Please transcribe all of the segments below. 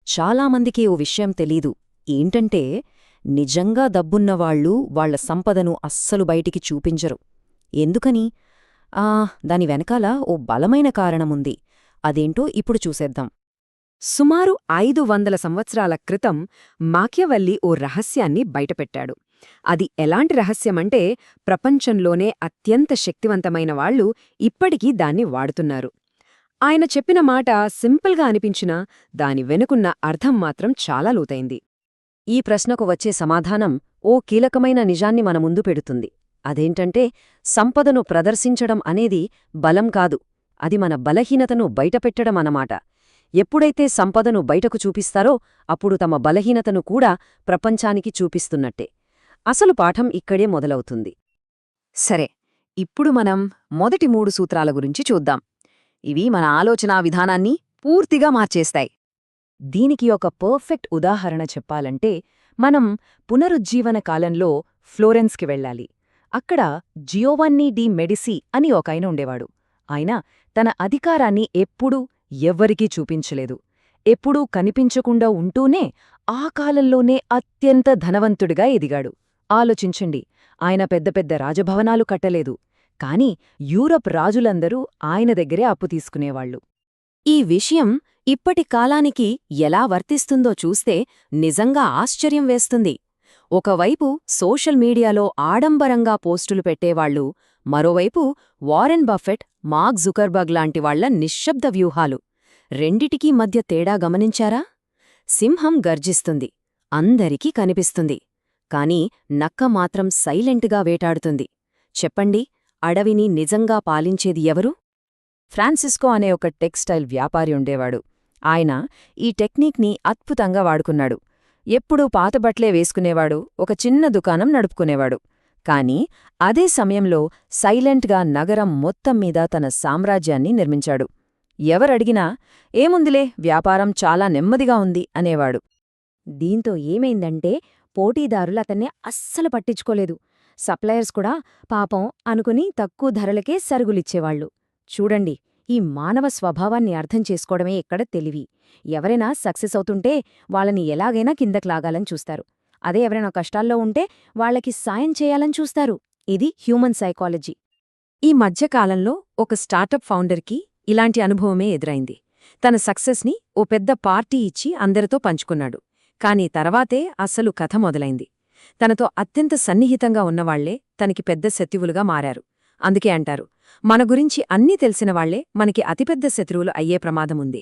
చాలామందికి ఓ విషయం తెలీదు. ఏంటంటే, నిజంగా డబ్బున్నవాళ్ళు వాళ్ల సంపదను అస్సలు బయటికి చూపించరు. ఎందుకని? దాని వెనకాల ఓ బలమైన కారణముంది. అదేంటో ఇప్పుడు చూసేద్దాం. సుమారు 500 సంవత్సరాల క్రితం మాకియవెల్లి ఓ రహస్యాన్ని బయటపెట్టాడు. అది ఎలాంటి రహస్యమంటే, ప్రపంచంలోనే అత్యంత శక్తివంతమైన వాళ్లు ఇప్పటికీ దాన్ని వాడుతున్నారు. ఆయన చెప్పిన మాట సింపుల్గా అనిపించినా దాని వెనుకున్న అర్థం మాత్రం చాలా లోతైంది. ఈ ప్రశ్నకు వచ్చే సమాధానం ఓ కీలకమైన నిజాన్ని మన ముందు పెడుతుంది. అదేంటంటే, సంపదను ప్రదర్శించడం అనేది బలం కాదు, అది మన బలహీనతను బయటపెట్టడం అన్నమాట. ఎప్పుడైతే సంపదను బయటకు చూపిస్తారో అప్పుడు తమ బలహీనతను కూడా ప్రపంచానికి చూపిస్తున్నట్టే. అసలు పాఠం ఇక్కడే మొదలవుతుంది. సరే, ఇప్పుడు మనం మొదటి 3 సూత్రాల గురించి చూద్దాం. ఇవి మన ఆలోచనా విధానాన్ని పూర్తిగా మార్చేస్తాయి. దీనికి ఒక పర్ఫెక్ట్ ఉదాహరణ చెప్పాలంటే, మనం పునరుజ్జీవన కాలంలో ఫ్లోరెన్స్కి వెళ్ళాలి. అక్కడ జియోవన్నీ డి మెడిసి అని ఒకాయన ఉండేవాడు. ఆయన తన అధికారాన్ని ఎప్పుడూ ఎవ్వరికీ చూపించలేదు. ఎప్పుడూ కనిపించకుండా ఉంటూనే ఆ కాలంలోనే అత్యంత ధనవంతుడిగా ఎదిగాడు. ఆలోచించండి, ఆయన పెద్ద పెద్ద రాజభవనాలు కట్టలేదు, కాని యూరప్ రాజులందరూ ఆయన దగ్గరే అప్పు తీసుకునేవాళ్లు. ఈ విషయం ఇప్పటి కాలానికి ఎలా వర్తిస్తుందో చూస్తే నిజంగా ఆశ్చర్యం వేస్తుంది. ఒకవైపు సోషల్ మీడియాలో ఆడంబరంగా పోస్టులు పెట్టేవాళ్లు, మరోవైపు వారెన్ బఫెట్, మార్క్ జుకర్బర్గ్ లాంటి వాళ్ల నిశ్శబ్ద వ్యూహాలు. రెండిటికీ మధ్య తేడా గమనించారా? సింహం గర్జిస్తుంది, అందరికీ కనిపిస్తుంది, కాని నక్క మాత్రం సైలెంట్గా వేటాడుతుంది. చెప్పండి, అడవిని నిజంగా పాలించేది ఎవరు? ఫ్రాన్సిస్కో అనే ఒక టెక్స్టైల్ వ్యాపారి ఉండేవాడు. ఆయన ఈ టెక్నిక్ని అద్భుతంగా వాడుకున్నాడు. ఎప్పుడూ పాతబట్లే వేసుకునేవాడు, ఒక చిన్న దుకాణం నడుపుకునేవాడు. కాని అదే సమయంలో సైలెంట్గా నగరం మొత్తం మీద తన సామ్రాజ్యాన్ని నిర్మించాడు. ఎవరడిగినా ఏముందిలే, వ్యాపారం చాలా నెమ్మదిగా ఉంది అనేవాడు. దీంతో ఏమైందంటే, పోటీదారులు అతన్ని అస్సలు పట్టించుకోలేదు. సప్లయర్స్ కూడా పాపం అనుకుని తక్కువ ధరలకే సరుకులిచ్చేవాళ్లు. చూడండి, ఈ మానవ స్వభావాన్ని అర్థం చేసుకోవడమే ఇక్కడ తెలివి. ఎవరైనా సక్సెస్ అవుతుంటే వాళ్ళని ఎలాగైనా కిందకు లాగాలని చూస్తారు. అదే ఎవరైనా కష్టాల్లో ఉంటే వాళ్లకి సాయం చేయాలని చూస్తారు. ఇది హ్యూమన్ సైకాలజీ. ఈ మధ్యకాలంలో ఒక స్టార్టప్ ఫౌండర్కి ఇలాంటి అనుభవమే ఎదురైంది. తన సక్సెస్ని ఓ పెద్ద పార్టీ ఇచ్చి అందరితో పంచుకున్నాడు. కాని తర్వాతే అసలు కథ మొదలైంది. తనతో అత్యంత సన్నిహితంగా ఉన్నవాళ్లే తనకి పెద్ద శత్రువులుగా మారారు. అందుకే అంటారు, మన గురించి అన్నీ తెలిసినవాళ్లే మనకి అతిపెద్ద శత్రువులు అయ్యే ప్రమాదముంది.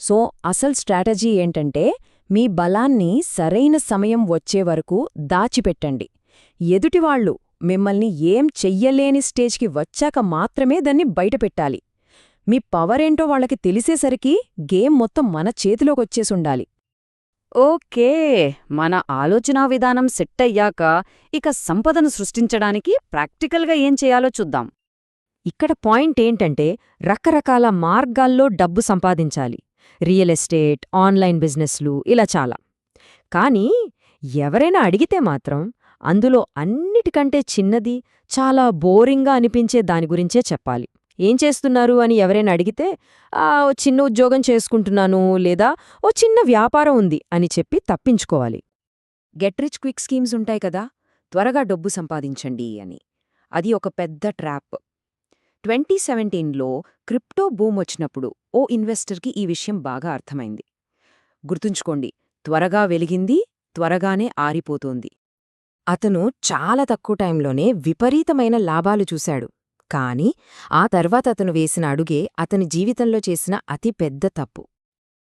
సో అసలు స్ట్రాటజీ ఏంటంటే, మీ బలాన్ని సరైన సమయం వచ్చేవరకు దాచిపెట్టండి. ఎదుటివాళ్లు మిమ్మల్ని ఏం చెయ్యలేని స్టేజ్కి వచ్చాక మాత్రమే దాన్ని బయటపెట్టాలి. మీ పవరేంటో వాళ్లకి తెలిసేసరికి గేమ్ మొత్తం మన చేతిలోకొచ్చేసుండాలి. ఓకే, మన ఆలోచనా విధానం సెట్టయ్యాక ఇక సంపదను సృష్టించడానికి ప్రాక్టికల్గా ఏం చేయాలో చూద్దాం. ఇక్కడ పాయింట్ ఏంటంటే, రకరకాల మార్గాల్లో డబ్బు సంపాదించాలి. రియల్ ఎస్టేట్, ఆన్లైన్ బిజినెస్లు, ఇలా చాలా. కానీ ఎవరైనా అడిగితే మాత్రం అందులో అన్నిటికంటే చిన్నది, చాలా బోరింగ్గా అనిపించే దాని గురించే చెప్పాలి. ఏం చేస్తున్నారు అని ఎవరైనా అడిగితే, ఓ చిన్న ఉద్యోగం చేసుకుంటున్నాను, లేదా ఓ చిన్న వ్యాపారం ఉంది అని చెప్పి తప్పించుకోవాలి. గెట్ రిచ్ క్విక్ స్కీమ్స్ ఉంటాయి కదా, త్వరగా డబ్బు సంపాదించండి అని. అది ఒక పెద్ద ట్రాప్. 2017లో క్రిప్టో బూమ్ వచ్చినప్పుడు ఓ ఇన్వెస్టర్కి ఈ విషయం బాగా అర్థమైంది. గుర్తుంచుకోండి, త్వరగా వెలిగింది త్వరగానే ఆరిపోతోంది. అతను చాలా తక్కువ టైంలోనే విపరీతమైన లాభాలు చూశాడు. కాని ఆ తర్వాత అతను వేసిన అడుగే అతని జీవితంలో చేసిన అతి పెద్ద తప్పు.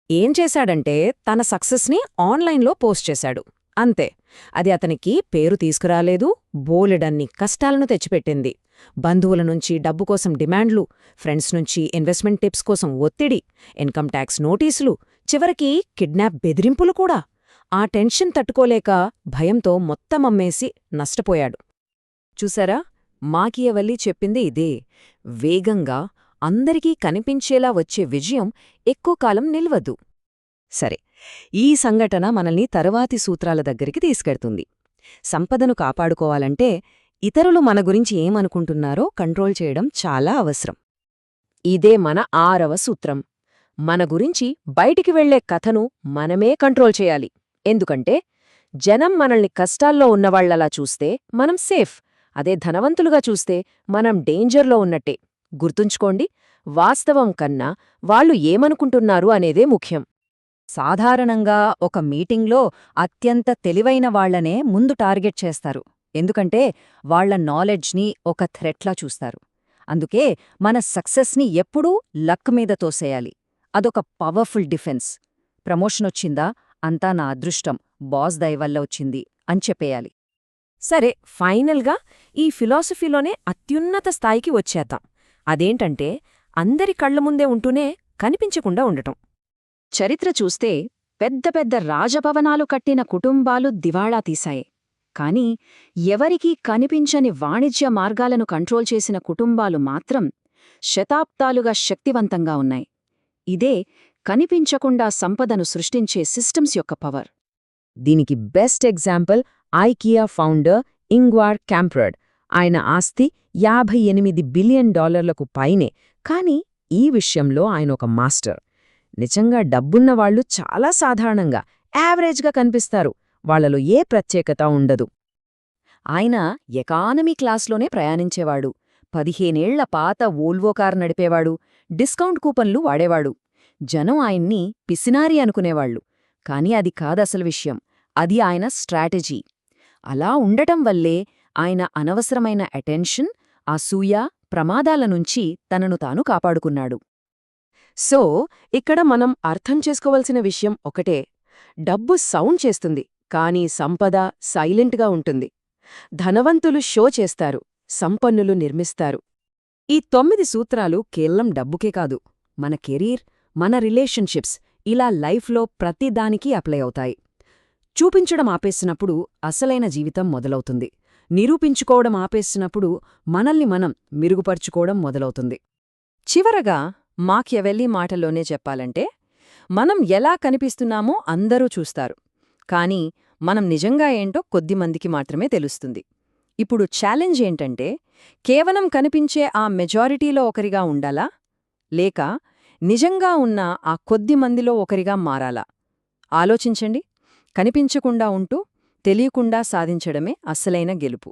ఏం చేశాడంటే, తన సక్సెస్ని ఆన్లైన్లో పోస్ట్ చేశాడు. అంతే. అది అతనికి పేరు తీసుకురాలేదు, బోలెడన్ని కష్టాలను తెచ్చిపెట్టింది. బంధువుల నుంచి డబ్బు కోసం డిమాండ్లు, ఫ్రెండ్స్ నుంచి ఇన్వెస్ట్మెంట్ టిప్స్ కోసం ఒత్తిడి, ఇన్కమ్ ట్యాక్స్ నోటీసులు, చివరికి కిడ్నాప్ బెదిరింపులు కూడా. ఆ టెన్షన్ తట్టుకోలేక భయంతో మొత్తం అమ్మేసి నష్టపోయాడు. చూసారా, మాకియవెల్లి చెప్పింది ఇదే. వేగంగా అందరికీ కనిపించేలా వచ్చే విజయం ఎక్కువ కాలం నిల్వదు. సరే, ఈ సంఘటన మనల్ని తరువాతి సూత్రాల దగ్గరికి తీసుకెడుతుంది. సంపదను కాపాడుకోవాలంటే ఇతరులు మన గురించి ఏమనుకుంటున్నారో కంట్రోల్ చేయడం చాలా అవసరం. ఇదే మన 6వ సూత్రం. మన గురించి బయటికి వెళ్లే కథను మనమే కంట్రోల్ చేయాలి. ఎందుకంటే జనం మనల్ని కష్టాల్లో ఉన్నవాళ్లలా చూస్తే మనం సేఫ్, అదే ధనవంతులుగా చూస్తే మనం డేంజర్లో ఉన్నట్టే. గుర్తుంచుకోండి, వాస్తవం కన్నా వాళ్ళు ఏమనుకుంటున్నారు అనేదే ముఖ్యం. సాధారణంగా ఒక మీటింగ్లో అత్యంత తెలివైన వాళ్లనే ముందు టార్గెట్ చేస్తారు. ఎందుకంటే వాళ్ల నాలెడ్జ్ని ఒక థ్రెట్లా చూస్తారు. అందుకే మన సక్సెస్ని ఎప్పుడూ లక్ మీద తోసేయాలి. అదొక పవర్ఫుల్ డిఫెన్స్. ప్రమోషనొచ్చిందా, అంతా నా అదృష్టం, బాస్ దయవల్ల వచ్చింది అని చెప్పేయాలి. సరే, ఫైనల్గా ఈ ఫిలాసఫీలోనే అత్యున్నత స్థాయికి వచ్చేద్దాం. అదేంటంటే అందరి కళ్ల ముందే ఉంటూనే కనిపించకుండా ఉండటం. చరిత్ర చూస్తే పెద్ద పెద్ద రాజభవనాలు కట్టిన కుటుంబాలు దివాళా తీశాయి. కాని ఎవరికీ కనిపించని వాణిజ్య మార్గాలను కంట్రోల్ చేసిన కుటుంబాలు మాత్రం శతాబ్దాలుగా శక్తివంతంగా ఉన్నాయి. ఇదే కనిపించకుండా సంపదను సృష్టించే సిస్టమ్స్ యొక్క పవర్. దీనికి బెస్ట్ ఎగ్జాంపుల్ ఐకియా ఫౌండర్ ఇంగ్వార్ క్యాంప్రడ్. ఆయన ఆస్తి $58 బిలియన్ పైనే. కాని ఈ విషయంలో ఆయన ఒక మాస్టర్. నిజంగా డబ్బున్నవాళ్లు చాలా సాధారణంగా యావరేజ్గా కనిపిస్తారు. వాళ్లలో ఏ ప్రత్యేకత ఉండదు. ఆయన ఎకానమీ క్లాస్లోనే ప్రయాణించేవాడు, 15 ఏళ్ల పాత వోల్వో కారు నడిపేవాడు, డిస్కౌంట్ కూపన్లు వాడేవాడు. జనం ఆయన్ని పిసినారి అనుకునేవాళ్లు. కాని అది కాదసలు విషయం, అది ఆయన స్ట్రాటజీ. అలా ఉండటం వల్లే ఆయన అనవసరమైన అటెన్షన్, అసూయ, ప్రమాదాల నుంచి తనను తాను కాపాడుకున్నాడు. సో, ఇక్కడ మనం అర్థం చేసుకోవలసిన విషయం ఒకటే: డబ్బు సౌండ్ చేస్తుంది, కానీ సంపద సైలెంట్గా ఉంటుంది. ధనవంతులు షో చేస్తారు, సంపన్నులు నిర్మిస్తారు. ఈ 9 సూత్రాలు కేవలం డబ్బుకే కాదు, మన కెరీర్, మన రిలేషన్షిప్స్, ఇలా లైఫ్లో ప్రతిదానికి అప్లై అవుతాయి. చూపించడం ఆపేసినప్పుడు అసలైన జీవితం మొదలవుతుంది. నిరూపించుకోవడం ఆపేసినప్పుడు మనల్ని మనం మెరుగుపరుచుకోవడం మొదలవుతుంది. చివరగా మాకియవెల్లీ మాటల్లోనే చెప్పాలంటే, మనం ఎలా కనిపిస్తున్నామో అందరూ చూస్తారు, కానీ మనం నిజంగా ఏంటో కొద్దిమందికి మాత్రమే తెలుస్తుంది. ఇప్పుడు ఛాలెంజ్ ఏంటంటే, కేవలం కనిపించే ఆ మెజారిటీలో ఒకరిగా ఉండాలా, లేక నిజంగా ఉన్న ఆ కొద్ది మందిలో ఒకరిగా మారాలా? ఆలోచించండి. కనిపించకుండా ఉంటూ తెలియకుండా సాధించడమే అసలైన గెలుపు.